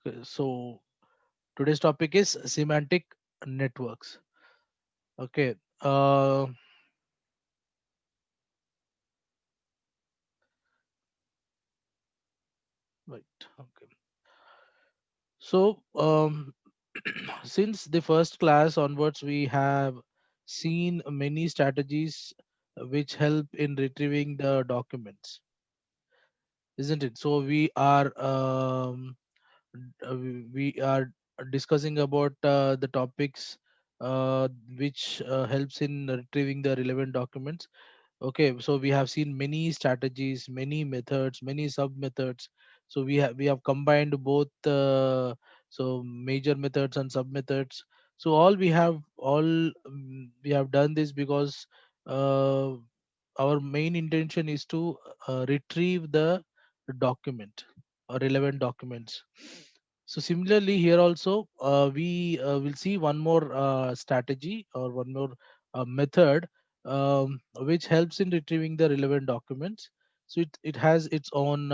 Okay, so today's topic is semantic networks. Okay. Right. Okay. So since the first class onwards, we have seen many strategies which help in retrieving the documents, isn't it? So we are discussing about the topics which helps in retrieving the relevant documents. Okay, so we have seen many strategies, many methods, many sub methods. So we have combined both so major methods and sub methods. So we have done this because uh, our main intention is to retrieve the document or relevant documents. So similarly here also we will see one more strategy or one more method which helps in retrieving the relevant documents. So it has its own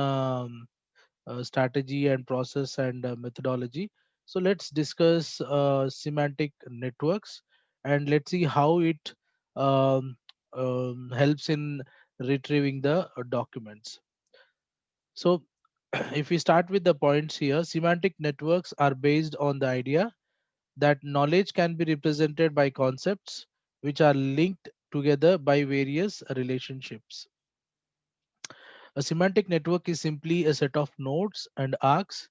strategy and process and methodology. So let's discuss semantic networks and let's see how it helps in retrieving the documents. So if we start with the points here, semantic networks are based on the idea that knowledge can be represented by concepts which are linked together by various relationships. A semantic network is simply a set of nodes and arcs.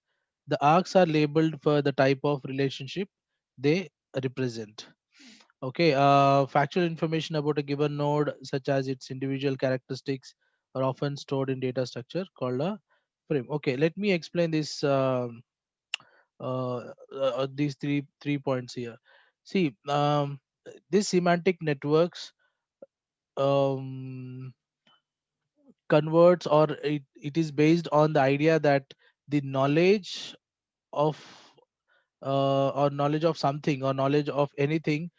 The arcs are labeled for the type of relationship they represent. Okay, factual information about a given node, such as its individual characteristics, are often stored in data structure called a frame. Okay, let me explain this. These three points here. See, these semantic networks um, converts or it is based on the idea that the knowledge of or knowledge of something or knowledge of anything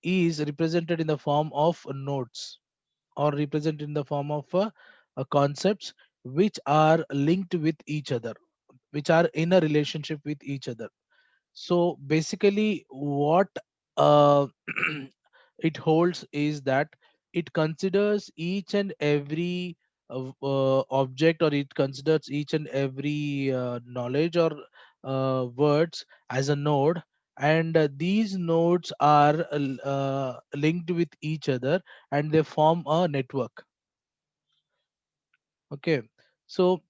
is represented in the form of nodes or represented in the form of concepts which are linked with each other, which are in a relationship with each other. So basically, what uh, it holds is that it considers each and every object, or it considers each and every knowledge or words as a node, and these nodes are linked with each other and they form a network. Okay, so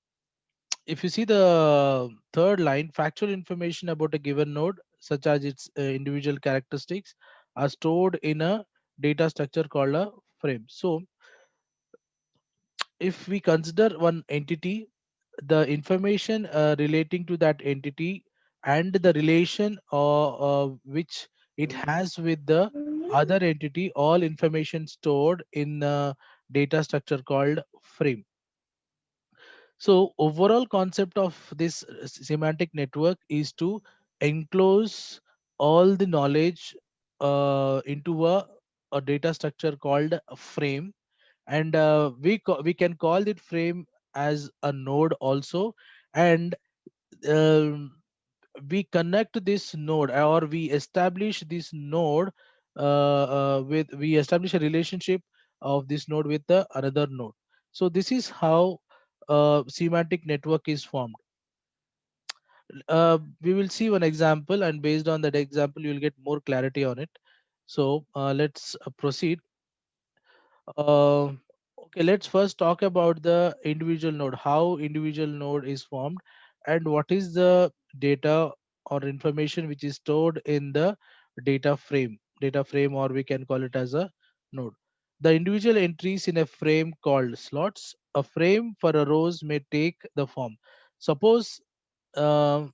if you see the third line, factual information about a given node, such as its individual characteristics, are stored in a data structure called a frame. So, if we consider one entity, the information relating to that entity and the relation which it has with the other entity, all information stored in a data structure called frame. So overall concept of this semantic network is to enclose all the knowledge into a data structure called a frame, and we can call it frame as a node also, and um, we connect this node or we establish this node with we establish a relationship of this node with the another node. So this is how semantic network is formed. We will see one example, and based on that example you will get more clarity on it. So let's proceed. uh, okay, let's first talk about the individual node, how individual node is formed, and what is the data or information which is stored in the data frame, or we can call it as a node. The individual entries in a frame called slots. A frame for a rows may take the form. Suppose uh,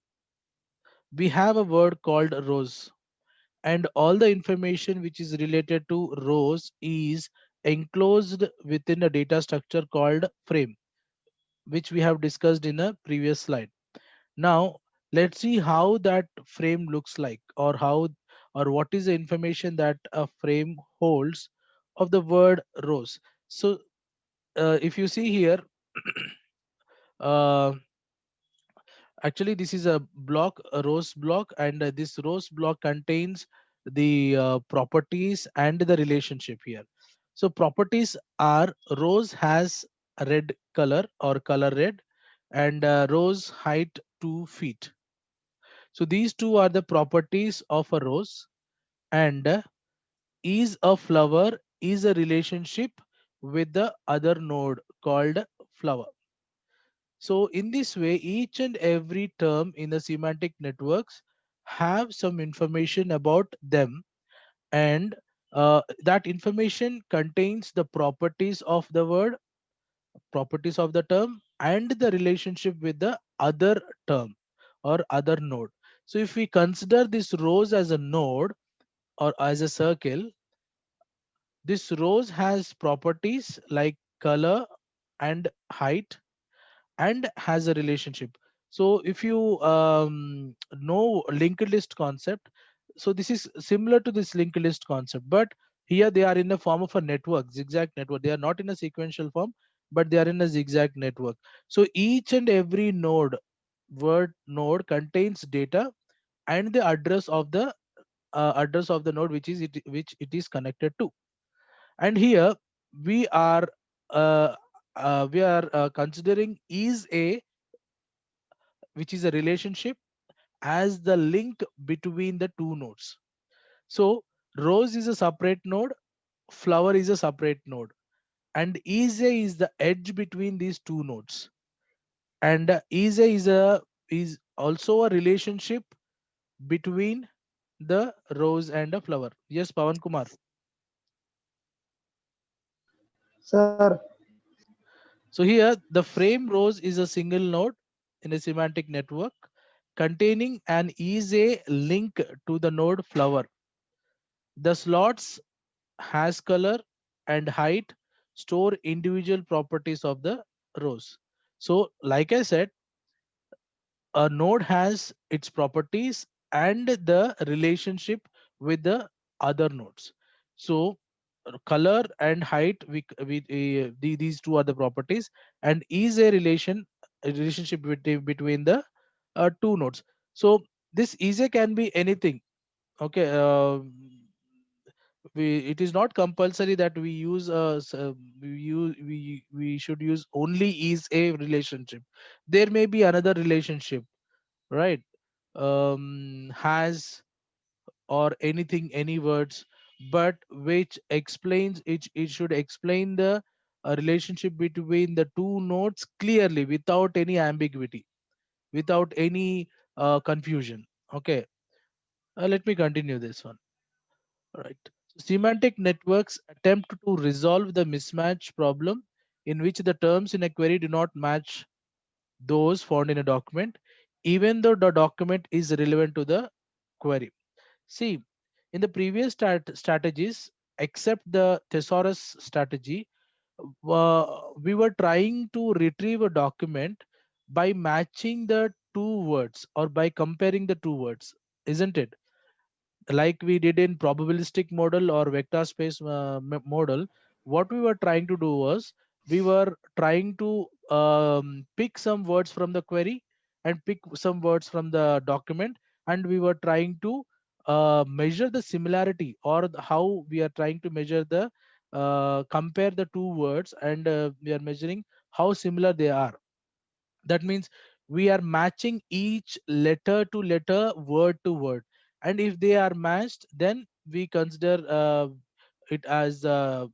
we have a word called rows, and all the information which is related to rows is enclosed within a data structure called frame, which we have discussed in a previous slide. Now let's see how that frame looks like, or how, or what is the information that a frame holds of the word rows. So if you see here, uh, Actually, this is a block, a rows block, and this rows block contains the properties and the relationship here. So properties are rows has a red color or color red, and rows height 2 feet. So these two are the properties of a rose, and is a flower is a relationship with the other node called flower. So in this way, each and every term in the semantic networks have some information about them, and that information contains the properties of the word, properties of the term, and the relationship with the other term or other node. So if we consider this rose as a node or as a circle, this rose has properties like color and height and has a relationship. So if you know linked list concept, so this is similar to this linked list concept, but here they are in the form of a network, zigzag network. They are not in a sequential form, but they are in a zigzag network. So each and every node, word node, contains data and the address of the node which it is connected to. And here we are uh, considering is a, which is a relationship, as the link between the two nodes. So rose is a separate node, flower is a separate node, and is a is the edge between these two nodes. And is also a relationship between the rose and the flower. Yes, Pawan Kumar. Sir, So here the frame rose is a single node in a semantic network containing an is a link to the node flower. The slots has color and height store individual properties of the rows. So like I said, a node has its properties and the relationship with the other nodes. So color and height, these two are the properties, and is a relationship between the two nodes. So this is a can be anything. Okay, it is not compulsory that we use we should use only is a relationship. There may be another relationship, right? Has or anything, any words, but which explains it should explain the relationship between the two nodes clearly, without any ambiguity, without any confusion. Okay, let me continue this one. All right. So semantic networks attempt to resolve the mismatch problem in which the terms in a query do not match those found in a document, even though the document is relevant to the query. See, in the previous strategies, except the thesaurus strategy, we were trying to retrieve a document by matching the two words or by comparing the two words, isn't it? Like we did in probabilistic model or vector space model. What we were trying to do was we were trying to pick some words from the query and pick some words from the document, and we were trying to measure the similarity, or how we are trying to measure the compare the two words, and we are measuring how similar they are. That means we are matching each letter to letter, word to word, and if they are matched, then we consider it as a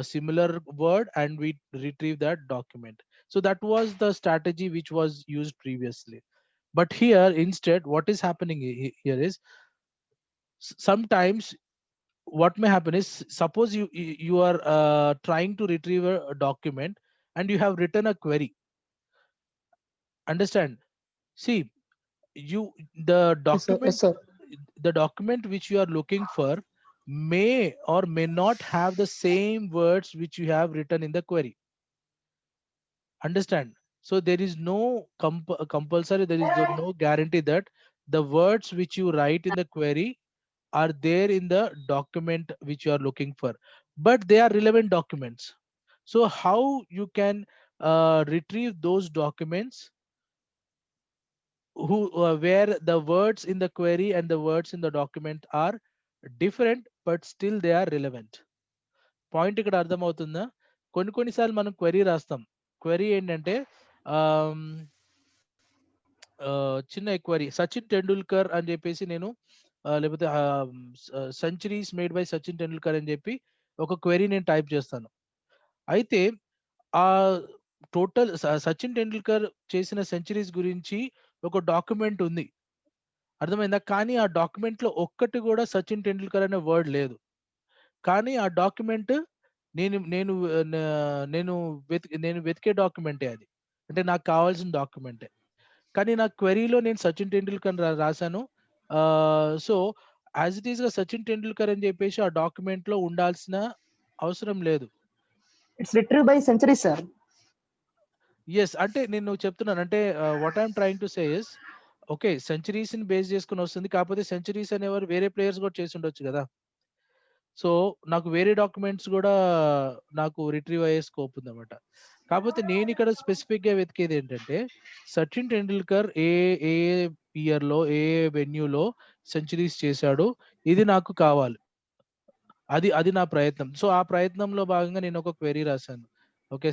similar word, and we retrieve that document. So that was the strategy which was used previously. But here instead, what is happening here is, sometimes what may happen is, suppose you are trying to retrieve a document and you have written a query. Understand? See, you the yes, sir. Yes, document, sir. which you are looking for may or may not have the same words which you have written in the query. Understand? So there is no compulsory, there is no guarantee that the words which you write in the query are there in the document which you are looking for, but they are relevant documents. So how you can retrieve those documents? where the words in the query and the words in the document are different but still they are relevant. Point ఇక్కడ అర్థమవుతుందా? కొన్నిసార్లు మనం query రాస్తాం. Query ఏంటంటే ఆమ్, చిన్న query Sachin Tendulkar అని చెప్పేసి నేను లేకపోతే centuries made by Sachin Tendulkar అని చెప్పి ఒక క్వెరీ నేను టైప్ చేస్తాను. అయితే ఆ టోటల్ సచిన్ టెండూల్కర్ చేసిన సెంచరీస్ గురించి ఒక డాక్యుమెంట్ ఉంది, అర్థమైందా? కానీ ఆ డాక్యుమెంట్ లో ఒక్కటి కూడా సచిన్ టెండూల్కర్ అనే వర్డ్ లేదు. కానీ ఆ డాక్యుమెంట్ నేను నేను ఆ, నా- నేను వెతికే డాక్యుమెంటే అది, అంటే నాకు కావాల్సిన డాక్యుమెంటే. కానీ నా క్వెరీలో నేను సచిన్ టెండూల్కర్ రాశాను. సో యాజ్ ఇట్ ఈస్ గా సచిన్ టెండూల్కర్ అని చెప్పేసి ఆ డాక్యుమెంట్ లో ఉండాల్సిన అవసరం లేదు. It's retrieved by century, sir. Yes, అంటే నేను చెప్తున్నాను అంటే what I'm trying to say is, okay centuries ని బేస్ చేసుకుని వస్తుంది, కాకపోతే సెంచరీస్ అనేవారు వేరే ప్లేయర్స్ కూడా చేసి ఉండొచ్చు కదా. సో నాకు వేరే డాక్యుమెంట్స్ కూడా నాకు రిట్రీవ్ అయ్యే స్కోప్ ఉందన్నమాట. కాకపోతే నేను ఇక్కడ స్పెసిఫిక్ గా వెతికేది ఏంటంటే సచిన్ టెండూల్కర్ ఏ ఏ ఇయర్ లో ఏ వెన్యూలో సెంచరీస్ చేశాడు, ఇది నాకు కావాలి. అది అది నా ప్రయత్నం. సో ఆ ప్రయత్నంలో భాగంగా నేను ఒక క్వెరీ రాశాను. Okay,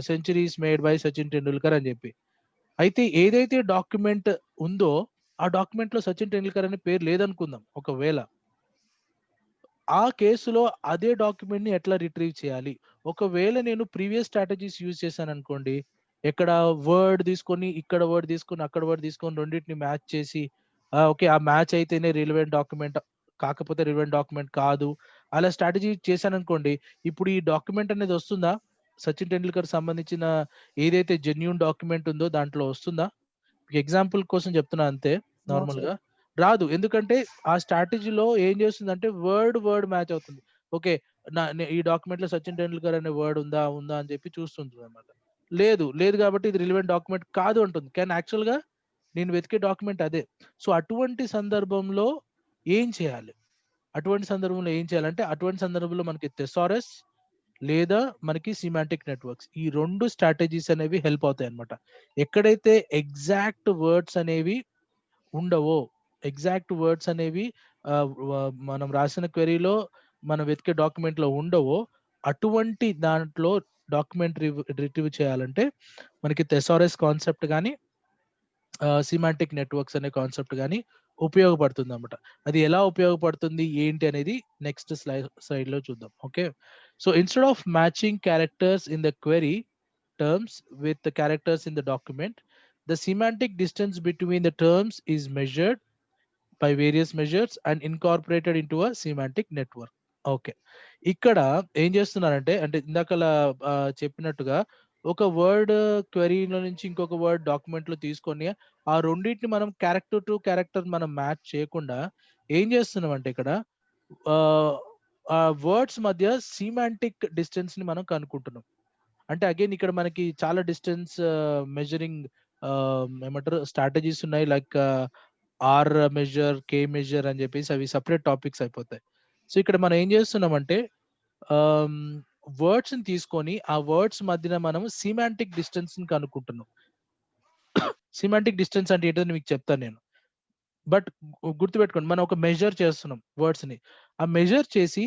centuries made by Sachin Tendulkar అని చెప్పి. అయితే ఏదైతే డాక్యుమెంట్ ఉందో ఆ డాక్యుమెంట్ లో సచిన్ టెండూల్కర్ అనే పేరు లేదనుకుందాం ఒకవేళ. ఆ కేసులో అదే డాక్యుమెంట్ ని ఎట్లా రిట్రీవ్ చేయాలి? ఒకవేళ నేను ప్రీవియస్ స్ట్రాటజీస్ యూజ్ చేశాను అనుకోండి, ఎక్కడ వర్డ్ తీసుకొని ఇక్కడ వర్డ్ తీసుకొని అక్కడ వర్డ్ తీసుకొని రెండింటిని మ్యాచ్ చేసి ఓకే ఆ మ్యాచ్ అయితేనే రిలవెంట్ డాక్యుమెంట్, కాకపోతే రిలవెంట్ డాక్యుమెంట్ కాదు, అలా స్ట్రాటజీ చేశాను అనుకోండి, ఇప్పుడు ఈ డాక్యుమెంట్ అనేది వస్తుందా? సచిన్ టెండూల్కర్ సంబంధించిన ఏదైతే జెన్యూన్ డాక్యుమెంట్ ఉందో దాంట్లో వస్తుందా? ఎగ్జాంపుల్ కోసం చెప్తున్నా అంతే. No, normal sir. గా రాదు, ఎందుకంటే ఆ స్ట్రాటజీలో ఏం చేస్తుందంటే వర్డ్ మ్యాచ్ అవుతుంది. ఓకే, ఈ డాక్యుమెంట్ లో సచిన్ టెండూల్కర్ అనే వర్డ్ ఉందా ఉందా అని చెప్పి చూస్తుంటుంది అనమాట. లేదు లేదు కాబట్టి ఇది రిలవెంట్ డాక్యుమెంట్ కాదు అంటుంది, కానీ యాక్చువల్ గా నేను వెతికే డాక్యుమెంట్ అదే. సో అటువంటి సందర్భంలో ఏం చేయాలి? అటువంటి సందర్భంలో మనకి థెసారస్ లేదా మనకి సిమాంటిక్ నెట్వర్క్స్, ఈ రెండు స్ట్రాటజీస్ అనేవి హెల్ప్ అవుతాయి అనమాట. ఎక్కడైతే ఎగ్జాక్ట్ వర్డ్స్ అనేవి ఉండవో, ఎగ్జాక్ట్ వర్డ్స్ అనేవి మనం రాసిన క్వెరీలో మనం వెతికే డాక్యుమెంట్ లో ఉండవో, అటువంటి దాంట్లో డాక్యుమెంట్ రిట్రీవ్ చేయాలంటే మనకి థెసారస్ కాన్సెప్ట్ కానీ సిమాంటిక్ నెట్వర్క్స్ అనే కాన్సెప్ట్ కానీ ఉపయోగపడుతుంది అనమాట. అది ఎలా ఉపయోగపడుతుంది ఏంటి అనేది నెక్స్ట్ స్లైడ్ లో చూద్దాం. Okay, so instead of matching characters in the query terms with the characters in the document, the semantic distance between the terms is measured by various measures and incorporated into a semantic network. Okay, ఇక్కడ ఏం చేస్తున్నారంటే అంటే ఇందాకలా చెప్పినట్టుగా ఒక word క్వెరీలో నుంచి ఇంకొక word document లో తీసుకొని ఆ రెండింటిని మనం క్యారెక్టర్ టు క్యారెక్టర్ మనం మ్యాచ్ చేయకుండా ఏం చేస్తున్నాం అంటే ఇక్కడ ఆ వర్డ్స్ మధ్య సిమాంటిక్ డిస్టెన్స్ ని మనం కనుక్కుంటున్నాం. అంటే అగైన్ ఇక్కడ మనకి చాలా డిస్టెన్స్ మెజరింగ్ ఏమంటారు స్ట్రాటజీస్ ఉన్నాయి, like R measure, K measure అని చెప్పేసి అవి సపరేట్ టాపిక్స్ అయిపోతాయి. సో ఇక్కడ మనం ఏం చేస్తున్నామంటే వర్డ్స్ ని తీసుకొని ఆ వర్డ్స్ మధ్యన మనం సిమాంటిక్ డిస్టెన్స్ ని కనుక్కుంటున్నాం. సిమాంటిక్ డిస్టెన్స్ అంటే ఏంటో మీకు చెప్తాను నేను, బట్ గుర్తుపెట్టుకోండి మనం ఒక మెజర్ చేస్తున్నాం వర్డ్స్ ని. ఆ మెజర్ చేసి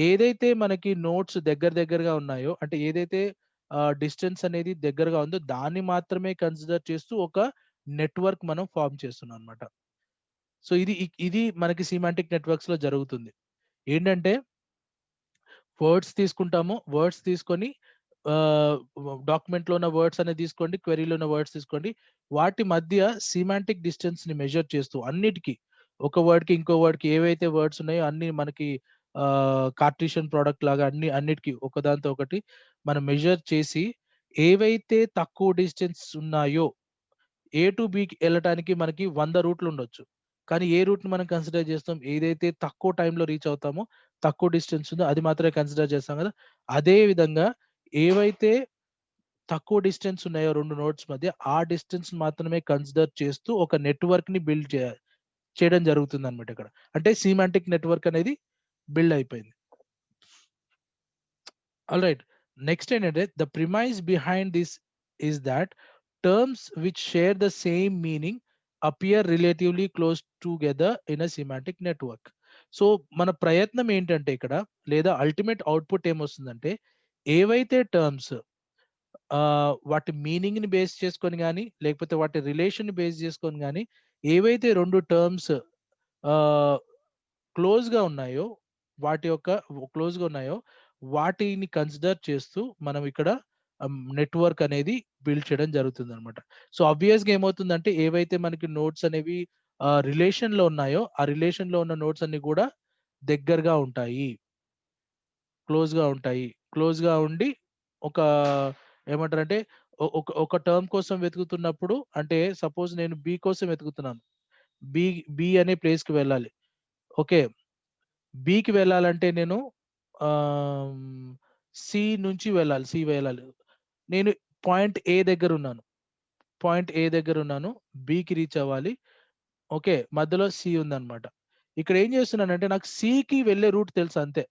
ఏదైతే మనకి నోట్స్ దగ్గరగా ఉన్నాయో, అంటే ఏదైతే డిస్టెన్స్ అనేది దగ్గరగా ఉందో దాన్ని మాత్రమే కన్సిడర్ చేస్తూ ఒక నెట్వర్క్ మనం ఫామ్ చేస్తున్నాం అనమాట. సో ఇది మనకి సిమాంటిక్ నెట్వర్క్స్ లో జరుగుతుంది. ఏంటంటే వర్డ్స్ తీసుకుంటాము, వర్డ్స్ తీసుకొని డాక్యుమెంట్ లో ఉన్న వర్డ్స్ అనేది తీసుకోండి, క్వెరీలో ఉన్న వర్డ్స్ తీసుకోండి, వాటి మధ్య సిమాంటిక్ డిస్టెన్స్ ని మెజర్ చేస్తూ అన్నిటికీ ఒక వర్డ్ కి ఇంకో వర్డ్ కి ఏవైతే వర్డ్స్ ఉన్నాయో అన్ని మనకి కార్టీషియన్ ప్రోడక్ట్ లాగా అన్నిటికీ ఒకదాంతో ఒకటి మనం మెజర్ చేసి ఏవైతే తక్కువ డిస్టెన్స్ ఉన్నాయో, ఏ టు బికి వెళ్ళటానికి మనకి 100 రూట్లు ఉండొచ్చు, కానీ ఏ రూట్ ని మనం కన్సిడర్ చేస్తాం? ఏదైతే తక్కువ టైంలో రీచ్ అవుతామో, తక్కువ డిస్టెన్స్ ఉందో అది మాత్రమే కన్సిడర్ చేస్తాం కదా. అదే విధంగా ఏవైతే తక్కువ డిస్టెన్స్ ఉన్నాయో రెండు నోడ్స్ మధ్య ఆ డిస్టెన్స్ మాత్రమే కన్సిడర్ చేస్తూ ఒక నెట్వర్క్ ని బిల్డ్ చేయడం జరుగుతుంది అనమాట ఇక్కడ. అంటే సిమాంటిక్ నెట్వర్క్ అనేది బిల్డ్ అయిపోయింది. ఆల్ రైట్, నెక్స్ట్ ఏంటంటే the premise behind this is that terms which share the same meaning appear relatively close together in a semantic network. So మన ప్రయత్నం ఏంటంటే ఇక్కడ, లేదా అల్టిమేట్ అవుట్పుట్ ఏమొస్తుందంటే, ఏవైతే టర్మ్స్ వాటి మీనింగ్ ని బేస్ చేసుకొని కానీ, లేకపోతే వాటి రిలేషన్ ని బేస్ చేసుకొని కానీ, ఏవైతే రెండు టర్మ్స్ క్లోజ్ గా ఉన్నాయో, వాటి యొక్క క్లోజ్ గా ఉన్నాయో వాటిని కన్సిడర్ చేస్తూ మనం ఇక్కడ నెట్వర్క్ అనేది బిల్డ్ చేయడం జరుగుతుంది అనమాట. సో ఆబ్వియస్ గా ఏమవుతుందంటే, ఏవైతే మనకి నోట్స్ అనేవి రిలేషన్ లో ఉన్నాయో, ఆ రిలేషన్ లో ఉన్న నోట్స్ అన్ని కూడా దగ్గరగా ఉంటాయి, క్లోజ్ గా ఉంటాయి. క్లోజ్ గా ఉండి ఒక ఏమంటారంటే, ఒక ఒక టర్మ్ కోసం వెతుకుతున్నప్పుడు, అంటే సపోజ్ నేను బి కోసం వెతుకుతున్నాను. బి బి అనే ప్లేస్ కి వెళ్ళాలి. ఓకే, బికి వెళ్ళాలంటే నేను సి నుంచి వెళ్ళాలి, సి వెళ్ళాలి. నేను పాయింట్ ఏ దగ్గర ఉన్నాను, పాయింట్ ఏ దగ్గర ఉన్నాను, బికి రీచ్ అవ్వాలి. ఓకే, మధ్యలో సి ఉందన్నమాట. ఇక్కడ ఏం చేస్తున్నానంటే, నాకు సికి వెళ్ళే రూట్ తెలుసు అంతే.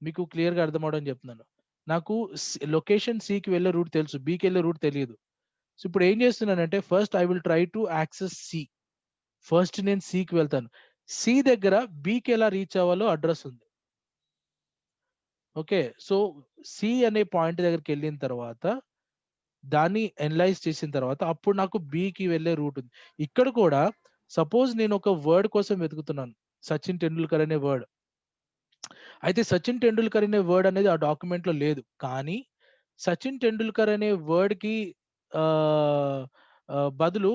మీకు క్లియర్ గా అర్థం అవడం చెప్తున్నాను. నాకు లొకేషన్ సికి వెళ్ళే రూట్ తెలుసు, బికి వెళ్ళే రూట్ తెలియదు. సో ఇప్పుడు ఏం చేస్తున్నానంటే, first I will try to access C. First నేను సికి వెళ్తాను. సి దగ్గర బికి ఎలా రీచ్ అవ్వాలో అడ్రస్ ఉంది. ఓకే, సో సి అనే పాయింట్ దగ్గరికి వెళ్ళిన తర్వాత, దాన్ని అనలైజ్ చేసిన తర్వాత, అప్పుడు నాకు బికి వెళ్ళే రూట్ ఉంది. ఇక్కడ కూడా సపోజ్ నేను ఒక వర్డ్ కోసం వెతుకుతున్నాను, సచిన్ టెండూల్కర్ అనే వర్డ్. అయితే సచిన్ టెండూల్కర్ అనే వర్డ్ అనేది ఆ డాక్యుమెంట్ లో లేదు, కానీ సచిన్ టెండూల్కర్ అనే వర్డ్ కి ఆ, బదులు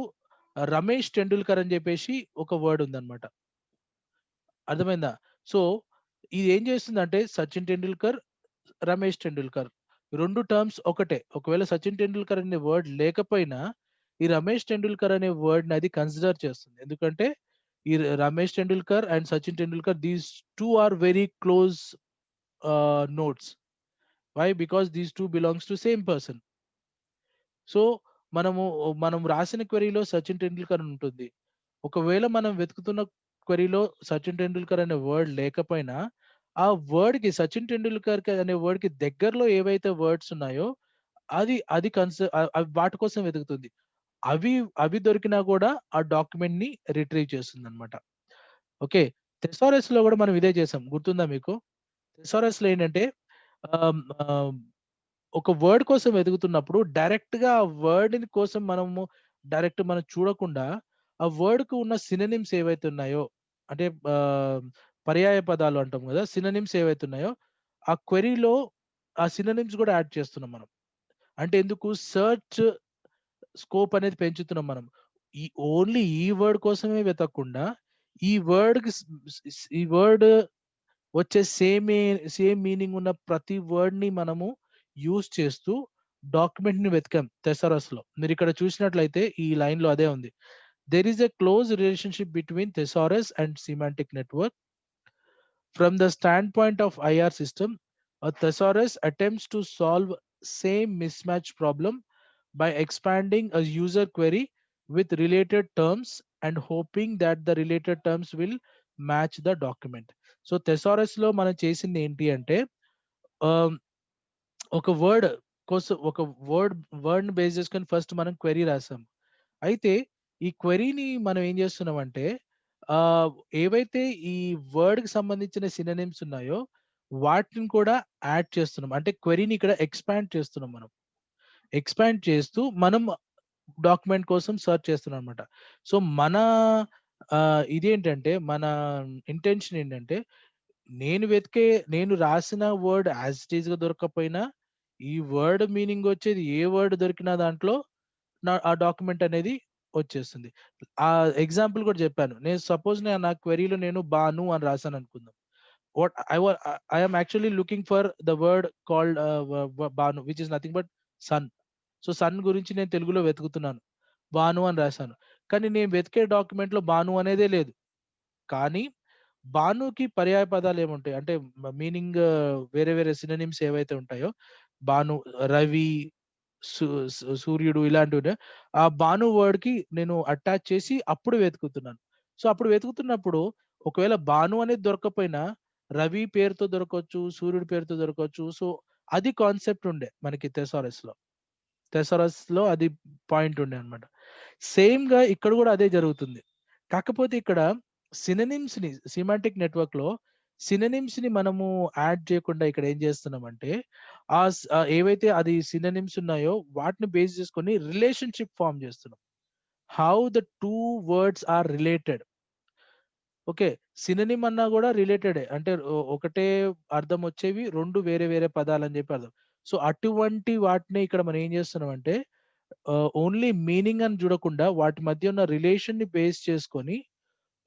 రమేష్ టెండూల్కర్ అని చెప్పేసి ఒక వర్డ్ ఉందన్నమాట. అర్థమైందా? సో ఇది ఏం చేస్తుందంటే, సచిన్ టెండూల్కర్, రమేష్ టెండూల్కర్ రెండు టర్మ్స్ ఒకటే. ఒకవేళ సచిన్ టెండూల్కర్ అనే వర్డ్ లేకపోయినా, ఈ రమేష్ టెండూల్కర్ అనే వర్డ్ ని అది కన్సిడర్ చేస్తుంది. ఎందుకంటే ఈ Ramesh Tendulkar and Sachin Tendulkar, these two are very close notes. Why? Because these two belongs to same person. So మనము మనం రాసిన క్వెరీలో సచిన్ టెండూల్కర్ అని ఉంటుంది. ఒకవేళ మనం వెతుకుతున్న క్వెరీలో సచిన్ టెండూల్కర్ అనే వర్డ్ లేకపోయినా, ఆ వర్డ్ కి, సచిన్ టెండూల్కర్ అనే వర్డ్ కి దగ్గరలో ఏవైతే వర్డ్స్ ఉన్నాయో, అది అది వాటి కోసం వెతుకుతుంది. అవి అవి దొరికినా కూడా ఆ డాక్యుమెంట్ ని రిట్రీవ్ చేస్తుంది అనమాట. ఓకే, థెసారస్ లో కూడా మనం ఇదే చేసాం, గుర్తుందా మీకు? థెసారస్ లో ఏంటంటే, ఆమ్, ఆమ్, ఒక వర్డ్ కోసం వెతుకుతున్నప్పుడు డైరెక్ట్ గా ఆ వర్డ్ కోసం మనము మనం చూడకుండా, ఆ వర్డ్ కు ఉన్న సినోనిమ్స్ ఏవైతే ఉన్నాయో, అంటే ఆ, పర్యాయ పదాలు అంటాం కదా, సినోనిమ్స్ ఏవైతే ఉన్నాయో, ఆ క్వెరీలో ఆ సినోనిమ్స్ కూడా యాడ్ చేస్తున్నాం మనం. అంటే ఎందుకు? సెర్చ్ స్కోప్ అనేది పెంచుతున్నాం మనం. ఈ ఓన్లీ ఈ వర్డ్ కోసమే వెతకకుండా, ఈ వర్డ్ ఈ వర్డ్ వచ్చే సేమ్ మీనింగ్ ఉన్న ప్రతి వర్డ్ ని మనము యూజ్ చేస్తూ డాక్యుమెంట్ ని వెతికాం థెసారస్ లో. మీరు ఇక్కడ చూసినట్లయితే ఈ లైన్ లో అదే ఉంది. There is a close relationship between thesaurus and semantic network. From the standpoint of IR system, a thesaurus attempts to solve same mismatch problem by expanding a user query with related terms and hoping that the related terms will match the document. So thesaurus లో మనం చేసింది ఏంటి అంటే, um, ఒక word కోసం, ఒక word base చేసుకొని first మనం క్వెరీ రాసాం. అయితే ఈ క్వెరీని మనం ఏం చేస్తున్నామంటే, ఆ ఏవైతే ఈ వర్డ్ కి సంబంధించిన సినోనిమ్స్ ఉన్నాయో వాటిని కూడా యాడ్ చేస్తున్నాం. అంటే క్వెరీని ఇక్కడ ఎక్స్పాండ్ చేస్తున్నాం మనం. ఎక్స్పాండ్ చేస్తూ మనం డాక్యుమెంట్ కోసం సెర్చ్ చేస్తున్నాం అనమాట. సో మన ఇదేంటంటే, మన ఇంటెన్షన్ ఏంటంటే, నేను రాసిన వర్డ్ యాజ్ ఇట్ ఈస్ గా దొరకకపోయినా, ఈ వర్డ్ మీనింగ్ వచ్చేది ఏ వర్డ్ దొరికినా దాంట్లో ఆ డాక్యుమెంట్ అనేది వచ్చేస్తుంది. ఆ ఎగ్జాంపుల్ కూడా చెప్పాను. నేను సపోజ్ నా క్వెరీలో నేను బాను అని రాసాను అనుకుందాం. What I am actually looking for the word called bhanu, which is nothing but sun. So sun గురించి నేను తెలుగులో వెతుకుతున్నాను, బాను అని రాశాను. కానీ నేను వెతికే డాక్యుమెంట్ లో బాను అనేదే లేదు. కానీ బానుకి పర్యాయ పదాలు ఏముంటాయి అంటే, మీనింగ్ వేరే వేరే సినోనిమ్స్ ఏవైతే ఉంటాయో, బాను, రవి, సూర్యుడు ఇలాంటివి ఉంటాయి. ఆ బాను వర్డ్ కి నేను అటాచ్ చేసి అప్పుడు వెతుకుతున్నాను. సో అప్పుడు వెతుకుతున్నప్పుడు, ఒకవేళ బాను అనేది దొరకకపోయినా రవి పేరుతో దొరకవచ్చు, సూర్యుడి పేరుతో దొరకవచ్చు. సో అది కాన్సెప్ట్ ఉండే మనకి థెసారస్ లో. థెసారస్ లో అది పాయింట్ ఉండే అనమాట. సేమ్ గా ఇక్కడ కూడా అదే జరుగుతుంది. కాకపోతే ఇక్కడ సినోనిమ్స్ ని సిమాంటిక్ నెట్వర్క్ లో సినోనిమ్స్ ని మనము యాడ్ చేయకుండా ఇక్కడ ఏం చేస్తున్నామంటే ఏవైతే అది సినోనిమ్స్ ఉన్నాయో వాటిని బేస్ చేసుకొని రిలేషన్షిప్ ఫామ్ చేస్తున్నాం. How the two words are related. Okay, synonym అన్నా కూడా రిలేటెడే, అంటే ఒకటే అర్థం వచ్చేవి రెండు వేరే వేరే పదాలు అని చెప్పి అర్థం. సో అటువంటి వాటిని ఇక్కడ మనం ఏం చేస్తున్నాం అంటే ఓన్లీ మీనింగ్ అని చూడకుండా వాటి మధ్య ఉన్న రిలేషన్ ని బేస్ చేసుకొని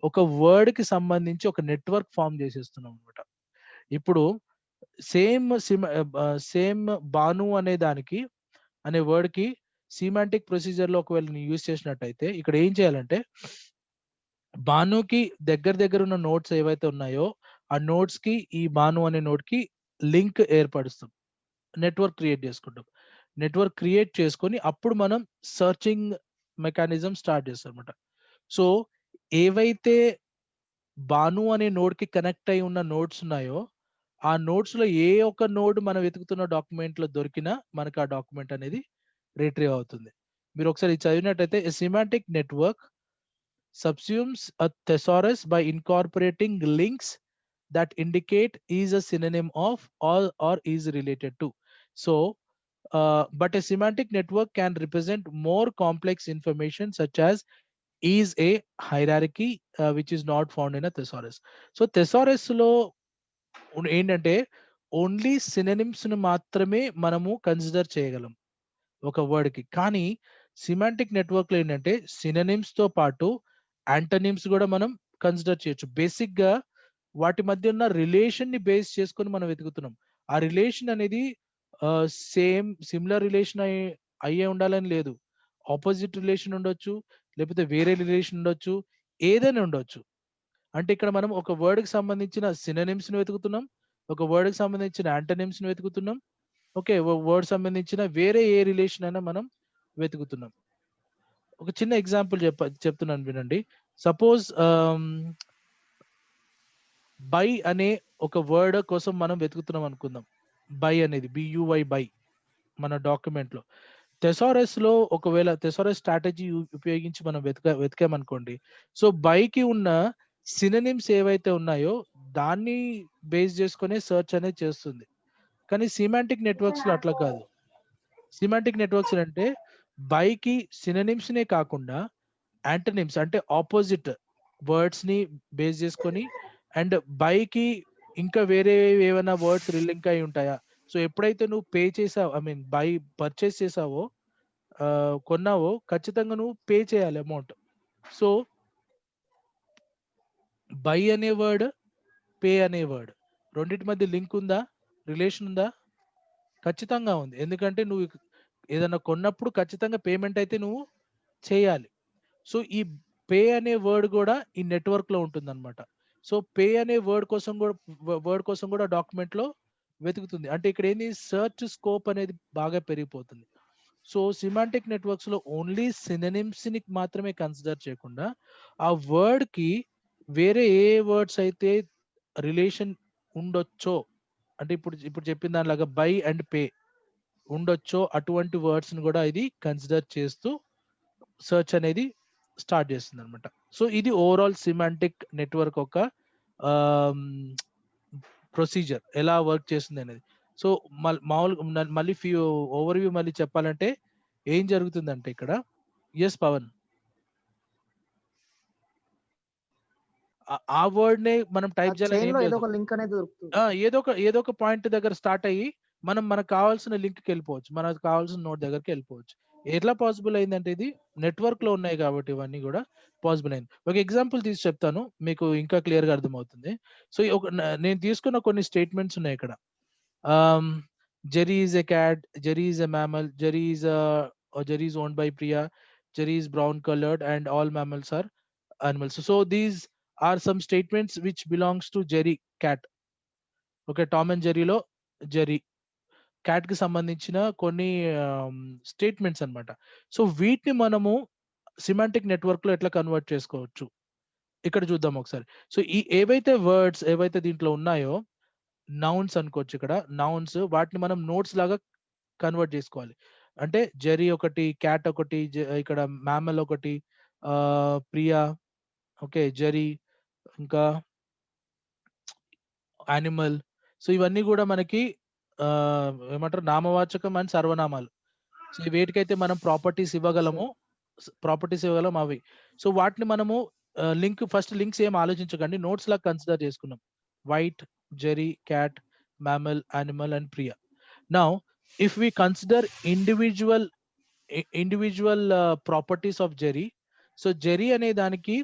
ఒక వర్డ్ కి సంబంధించి ఒక నెట్వర్క్ ఫామ్ చేసేస్తున్నాం అనమాట. ఇప్పుడు సేమ్ సేమ్ బాను అనే దానికి అనే వర్డ్ కి సిమాంటిక్ ప్రొసీజర్ లో ఒకవేళ యూజ్ చేసినట్టయితే ఇక్కడ ఏం చేయాలంటే బానుకి దగ్గర ఉన్న నోట్స్ ఏవైతే ఉన్నాయో ఆ నోట్స్ కి ఈ బాను అనే నోట్ కి లింక్ ఏర్పరుస్తాం, నెట్వర్క్ క్రియేట్ చేసుకుంటాం. నెట్వర్క్ క్రియేట్ చేసుకొని అప్పుడు మనం సర్చింగ్ మెకానిజం స్టార్ట్ చేస్తాం అనమాట. సో ఏవైతే బాను అనే నోడ్ కి కనెక్ట్ అయి ఉన్న నోట్స్ ఉన్నాయో ఆ నోట్స్ లో ఏ ఒక్క నోడ్ మనం వెతుకుతున్న డాక్యుమెంట్ లో దొరికినా మనకు ఆ డాక్యుమెంట్ అనేది రిట్రీవ్ అవుతుంది. మీరు ఒకసారి ఇది చదివినట్టయితే semantic network subsumes a thesaurus by incorporating links that indicate is a synonym of or is related to. So but a semantic network can represent more complex information such as is a hierarchy which is not found in a thesaurus. So thesaurus లో ఏంటంటే only synonyms ను మాత్రమే మనము consider చేయగలం ఒక word కి. కానీ semantic network లో ఏంటంటే సినోనిమ్స్ తో పాటు యాంటోనిమ్స్ కూడా మనం కన్సిడర్ చేయొచ్చు. బేసిక్ గా వాటి మధ్య ఉన్న రిలేషన్ ని బేస్ చేసుకొని మనం వెతుకుతున్నాం. ఆ రిలేషన్ అనేది సిమిలర్ రిలేషన్ అయ్యే ఉండాలని లేదు, ఆపోజిట్ రిలేషన్ ఉండొచ్చు, లేకపోతే వేరే రిలేషన్ ఉండొచ్చు, ఏదైనా ఉండొచ్చు. అంటే ఇక్కడ మనం ఒక వర్డ్ కి సంబంధించిన సినోనిమ్స్ ని వెతుకుతున్నాం, ఒక వర్డ్ కి సంబంధించిన యాంటోనిమ్స్ ని వెతుకుతున్నాం, ఓకే, వర్డ్ సంబంధించిన వేరే ఏ రిలేషన్ అయినా మనం వెతుకుతున్నాం. ఒక చిన్న ఎగ్జాంపుల్ చెప్తున్నాను వినండి. సపోజ్ బై అనే ఒక వర్డ్ కోసం మనం వెతుకుతున్నాం అనుకుందాం. బై అనేది బియువై బై మన డాక్యుమెంట్ లో. థెసారస్ లో ఒకవేళ థెసారస్ స్ట్రాటజీ ఉపయోగించి మనం వెతికామనుకోండి, సో బైకి ఉన్న సినోనిమ్స్ ఏవైతే ఉన్నాయో దాన్ని బేస్ చేసుకునే సెర్చ్ అనేది చేస్తుంది. కానీ సిమాంటిక్ నెట్వర్క్స్ లో అట్లా కాదు. సిమాంటిక్ నెట్వర్క్స్ అంటే బైకి సినోనిమ్స్ నే కాకుండా యాంటోనిమ్స్ అంటే ఆపోజిట్ వర్డ్స్ ని బేస్ చేసుకొని అండ్ బైకి ఇంకా వేరే ఏమైనా వర్డ్స్ రిలింక్ అయి ఉంటాయా. సో ఎప్పుడైతే నువ్వు పే చేసావు, ఐ మీన్ బై పర్చేస్ చేసావో కొన్నావో ఖచ్చితంగా నువ్వు పే చేయాలి అమౌంట్. సో బై అనే వర్డ్, పే అనే వర్డ్ రెండింటి మధ్య లింక్ ఉందా, రిలేషన్ ఉందా? ఖచ్చితంగా ఉంది. ఎందుకంటే నువ్వు ఏదైనా కొన్నప్పుడు ఖచ్చితంగా పేమెంట్ అయితే నువ్వు చేయాలి. సో ఈ పే అనే వర్డ్ కూడా ఈ నెట్వర్క్ లో ఉంటుంది అనమాట. సో పే అనే వర్డ్ కోసం కూడా డాక్యుమెంట్ లో వెతుకుతుంది. అంటే ఇక్కడ ఏంది, సెర్చ్ స్కోప్ అనేది బాగా పెరిగిపోతుంది. సో సిమాంటిక్ నెట్వర్క్స్ లో ఓన్లీ సినోనిమ్స్ ని మాత్రమే కన్సిడర్ చేయకుండా ఆ వర్డ్ కి వేరే ఏ వర్డ్స్ అయితే రిలేషన్ ఉండొచ్చో, అంటే ఇప్పుడు చెప్పిన దానిలాగా బై అండ్ పే ఉండొచ్చో అటువంటి వర్డ్స్ ని కూడా ఇది కన్సిడర్ చేస్తూ సెర్చ్ అనేది స్టార్ట్ చేస్తుంది అనమాట. సో ఇది ఓవరాల్ సిమాంటిక్ నెట్వర్క్ ఒక ప్రొసీజర్ ఎలా వర్క్ చేస్తుంది అనేది. సో మామూలుగా మళ్ళీ ఓవర్ వ్యూ మళ్ళీ చెప్పాలంటే ఏం జరుగుతుందంటే ఇక్కడ, ఎస్ పవన్, ఆ వర్డ్ నే మనం టైప్ చేయాలని చైన్ ఏం లో ఏదో లేదు. ఒక లింక్ అనేది దొరుకుతుంది. ఏదో ఒక పాయింట్ దగ్గర స్టార్ట్ అయ్యి మనకు కావాల్సిన లింక్ కి వెళ్ళిపోవచ్చు, మనకు కావాల్సిన నోట్ దగ్గరికి వెళ్ళిపోవచ్చు. ఎట్లా పాసిబుల్ అయిందంటే ఇది నెట్వర్క్ లో ఉన్నాయి కాబట్టి ఇవన్నీ కూడా పాసిబుల్ అయింది. ఒక ఎగ్జాంపుల్ తీసి చెప్తాను, మీకు ఇంకా క్లియర్ గా అర్థమవుతుంది. సో నేను తీసుకున్న కొన్ని స్టేట్మెంట్స్ ఉన్నాయి ఇక్కడ. Jerry is a cat, Jerry is a mammal, Jerry is owned by Priya, Jerry is brown coloured and all mammals are animals. So these are some statements which belongs to Jerry cat. Okay, Tom and జెర్రీలో Jerry cat కి సంబంధించిన కొన్ని statements అన్నమాట. So వీటిని మనము semantic network లో ఎట్లా convert చేసుకోవచ్చు ఇక్కడ చూద్దాం ఒకసారి. సో ఈ ఏవైతే వర్డ్స్ ఏవైతే దీంట్లో ఉన్నాయో నౌన్స్ అనుకోవచ్చు. ఇక్కడ నౌన్స్ వాటిని మనం నోట్స్ లాగా కన్వర్ట్ చేసుకోవాలి. అంటే జెరీ ఒకటి, క్యాట్ ఒకటి, ఇక్కడ మ్యామల్ ఒకటి, ప్రియా, ఓకే, జెరీ, ఇంకా యానిమల్. సో ఇవన్నీ కూడా మనకి ఏమంటారు, నామవాచకం అండ్ సర్వనామాలు. సో వేటికైతే మనం ప్రాపర్టీస్ ఇవ్వగలమో, అవి. సో వాటిని మనము ఫస్ట్ లింక్స్ ఏం ఆలోచించకండి, నోట్స్ లాగా కన్సిడర్ చేసుకున్నాం. White, Jerry, cat, mammal, animal and Priya. Now if we consider individual properties of Jerry. So Jerry అనే దానికి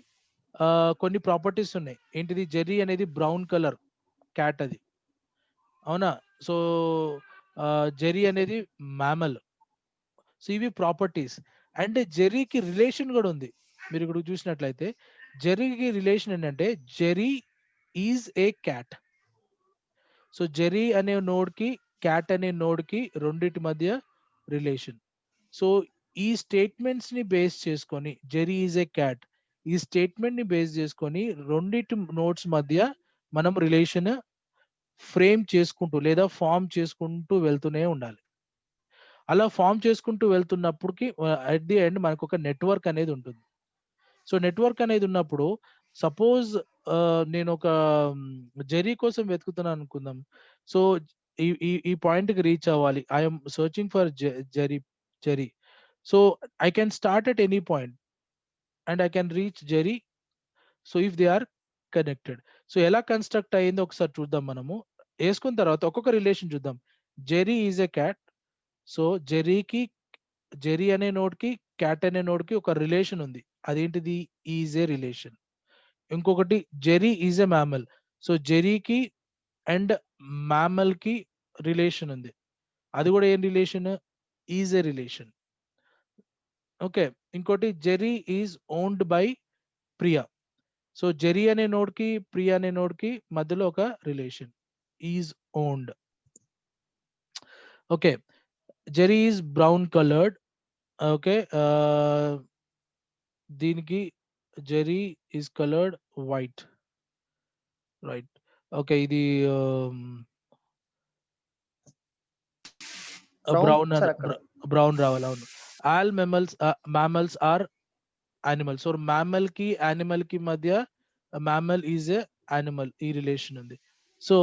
కొన్ని ప్రాపర్టీస్ ఉన్నాయి. ఏంటిది? జెర్రీ అనేది బ్రౌన్ కలర్ క్యాట్ అది, అవునా? సో జెర్రీ అనేది మ్యామల్. సో ఇవి ప్రాపర్టీస్. అండ్ జెర్రీకి రిలేషన్ కూడా ఉంది. మీరు ఇక్కడ చూసినట్లయితే జెర్రీకి రిలేషన్ ఏంటంటే Jerry is a cat. So Jerry అనే నోడ్ కి, క్యాట్ అనే నోడ్ కి రెండిటి మధ్య రిలేషన్. సో ఈ స్టేట్మెంట్స్ ని బేస్ చేసుకొని, జెర్రీ ఈజ్ ఏ క్యాట్, ఈ స్టేట్మెంట్ ని బేస్ చేసుకొని రెండిటి నోడ్స్ మధ్య మనం రిలేషన్ ఫ్రేమ్ చేసుకుంటూ లేదా ఫామ్ చేసుకుంటూ వెళ్తూనే ఉండాలి. అలా ఫామ్ చేసుకుంటూ వెళ్తున్నప్పటికి అట్ ది ఎండ్ మనకు ఒక నెట్వర్క్ అనేది ఉంటుంది. సో నెట్వర్క్ అనేది ఉన్నప్పుడు, సపోజ్ నేను ఒక జెరీ కోసం వెతుకుతున్నాను అనుకుందాం. సో ఈ ఈ ఈ పాయింట్ కి రీచ్ అవ్వాలి, I'm searching for Jerry Jerry. So I can start at any point and I can reach Jerry. So if they are connected. So ఎలా కన్స్ట్రక్ట్ అయ్యిందో ఒకసారి చూద్దాం. మనము వేసుకున్న తర్వాత ఒక్కొక్క రిలేషన్ చూద్దాం. Jerry is a cat. So జెరీకి, జెరీ అనే నోడ్ కి, క్యాట్ అనే నోడ్ కి ఒక రిలేషన్ ఉంది. అదేంటిది? Is a relation. ఇంకొకటి Jerry is a mammal. So జెరీకి అండ్ మ్యామల్ కి రిలేషన్ ఉంది. అది కూడా ఏం రిలేషన్? Is a relation. ఓకే. ఇంకోటి Jerry is owned by Priya. So Jerry అనే నోడ్ కి, ప్రియా అనే నోడ్ కి మధ్యలో ఒక relation, is owned. Okay. Jerry is brown coloured. Okay. దీనికి Jerry is coloured white, right. Okay. ఇది బ్రౌన్ బ్రౌన్ సార్ అక్కడ. బ్రౌన్ రావాలి, అవును. All mammals or animal. So mammal కి, యానిమల్ కి మధ్య మ్యామల్ ఈజ్ ఎ యానిమల్, ఈ రిలేషన్ ఉంది. సో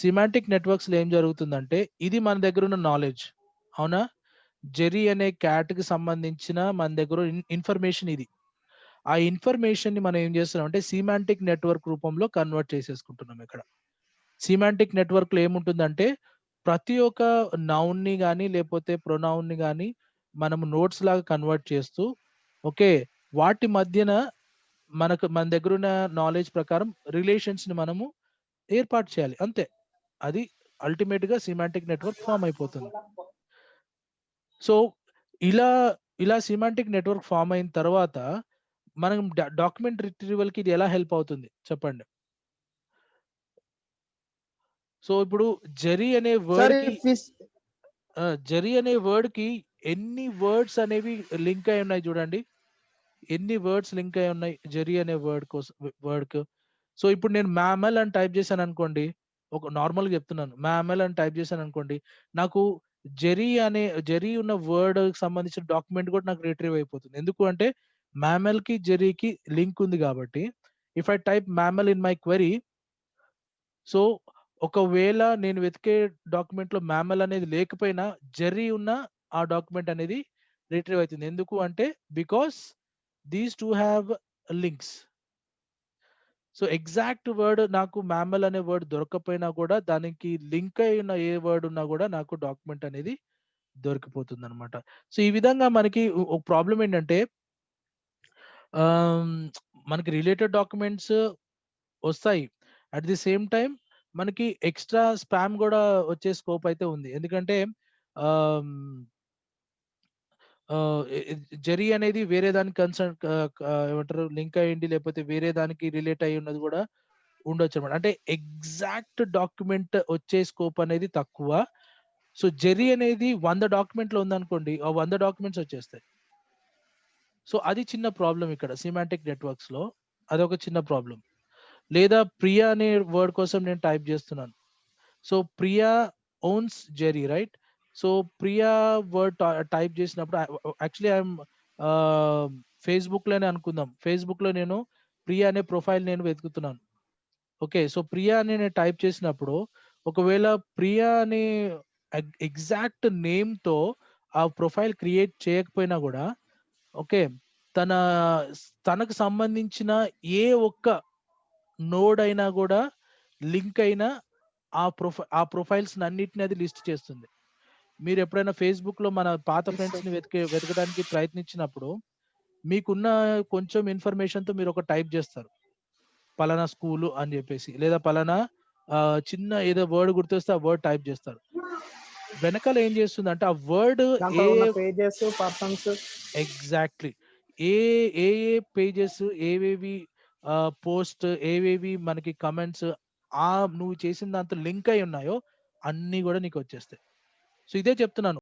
సిమాంటిక్ నెట్వర్క్స్ లో ఏం జరుగుతుందంటే, ఇది మన దగ్గర ఉన్న నాలెడ్జ్, అవునా? జెరీ అనే క్యాట్ కి సంబంధించిన మన దగ్గర ఇన్ఫర్మేషన్ ఇది. ఆ ఇన్ఫర్మేషన్ ని మనం ఏం చేస్తున్నాం అంటే సిమాంటిక్ నెట్వర్క్ రూపంలో కన్వర్ట్ చేసేసుకుంటున్నాం. ఇక్కడ సిమాంటిక్ నెట్వర్క్ లో ఏముంటుందంటే, ప్రతి ఒక్క నౌన్ ని గానీ లేకపోతే ప్రొనౌన్ ని గానీ మనము నోట్స్ లాగా కన్వర్ట్ చేస్తూ, ఓకే, వాటి మధ్యన మన దగ్గర ఉన్న నాలెడ్జ్ ప్రకారం రిలేషన్స్ ని మనము ఏర్పాటు చేయాలి, అంతే. అది అల్టిమేట్ గా సిమాంటిక్ నెట్వర్క్ ఫామ్ అయిపోతుంది. సో ఇలా ఇలా సిమాంటిక్ నెట్వర్క్ ఫామ్ అయిన తర్వాత మనం డాక్యుమెంట్ రిట్రీవల్ కి ఇది ఎలా హెల్ప్ అవుతుంది చెప్పండి. సో ఇప్పుడు జెరీ అనే సార్ వర్డ్ కి, ఇఫ్ జెరీ అనే వర్డ్ కి ఎన్ని వర్డ్స్ అనేవి లింక్ అయి ఉన్నాయి చూడండి. ఎన్ని వర్డ్స్ లింక్ అయి ఉన్నాయి జెరీ అనే వర్డ్ కోసం, వర్డ్ కు. సో ఇప్పుడు నేను మ్యామల్ అని టైప్ చేశాను అనుకోండి, ఒక నార్మల్ గా చెప్తున్నాను, మ్యామల్ అని టైప్ చేశాను అనుకోండి, నాకు జెరీ ఉన్న వర్డ్ సంబంధించిన డాక్యుమెంట్ కూడా నాకు రిట్రీవ్ అయిపోతుంది. ఎందుకు అంటే మ్యామల్ కి జెరీకి లింక్ ఉంది కాబట్టి. If I type mammal in my query, so ఒకవేళ నేను వెతికే డాక్యుమెంట్ లో మ్యామల్ అనేది లేకపోయినా జెర్రీ ఉన్న ఆ డాక్యుమెంట్ అనేది రిట్రీవ్ అవుతుంది. ఎందుకు అంటే because these two have links. So exact word నాకు మ్యామల్ అనే వర్డ్ దొరకకపోయినా కూడా దానికి లింక్ అయిన ఏ వర్డ్ ఉన్నా కూడా నాకు డాక్యుమెంట్ అనేది దొరికిపోతుంది అనమాట. సో ఈ విధంగా మనకి ఒక ప్రాబ్లం ఏంటంటే, ఆమ్, మనకి రిలేటెడ్ డాక్యుమెంట్స్ వస్తాయి. అట్ ది సేమ్ టైం మనకి ఎక్స్ట్రా స్పామ్ కూడా వచ్చే స్కోప్ అయితే ఉంది. ఎందుకంటే జెరీ అనేది వేరే దానికి కన్సర్న్, ఏమంటారు, లింక్ అయ్యింది, లేకపోతే వేరే దానికి రిలేట్ అయ్యి ఉన్నది కూడా ఉండొచ్చు అనమాట. అంటే ఎగ్జాక్ట్ డాక్యుమెంట్ వచ్చే స్కోప్ అనేది తక్కువ. సో జెరీ అనేది 100 డాక్యుమెంట్ లో ఉందనుకోండి, ఆ 100 డాక్యుమెంట్స్ వచ్చేస్తాయి. సో అది చిన్న ప్రాబ్లం ఇక్కడ సిమాంటిక్ నెట్వర్క్స్ లో, అదొక చిన్న ప్రాబ్లం. లేదా ప్రియా అనే వర్డ్ కోసం నేను టైప్ చేస్తున్నాను. So Priya owns Jerry, right? So Priya word type చేసినప్పుడు యాక్చువల్లీ ఐఎమ్ ఫేస్బుక్ లోనే అనుకుందాం. ఫేస్బుక్ లో నేను ప్రియా అనే ప్రొఫైల్ నేను వెతుకుతున్నాను. ఓకే, సో ప్రియా అని నేను టైప్ చేసినప్పుడు ఒకవేళ ప్రియా అనే ఎగ్జాక్ట్ నేమ్ తో ఆ ప్రొఫైల్ క్రియేట్ చేయకపోయినా కూడా ఓకే, తన తనకు సంబంధించిన ఏ ఒక్క నోడ్ అయినా కూడా లింక్ అయినా ఆ ప్రొఫైల్స్ అన్నిటిని అది లిస్ట్ చేస్తుంది. మీరు ఎప్పుడైనా ఫేస్బుక్ లో మన పాత Yes, ఫ్రెండ్స్ sir. ని వెతకడానికి ప్రయత్నించినప్పుడు మీకున్న కొంచెం ఇన్ఫర్మేషన్ తో మీరు ఒక టైప్ చేస్తారు, పలానా స్కూలు అని చెప్పేసి, లేదా పలానా చిన్న ఏదో వర్డ్ గుర్తొస్తే ఆ వర్డ్ టైప్ చేస్తారు. వెనకాల ఏం చేస్తుంది అంటే ఆ వర్డ్ దాంట్లో ఏ ఉన్న పేజెస్ పర్సన్స్. ఎగ్జాక్ట్లీ ఏ ఏ ఏ పేజెస్ ఏవేవి పోస్ట్ ఏవేవి మనకి కమెంట్స్ ఆ నువ్వు చేసిన దాంతో లింక్ అయి ఉన్నాయో అన్ని కూడా నీకు వచ్చేస్తాయి. సో ఇదే చెప్తున్నాను.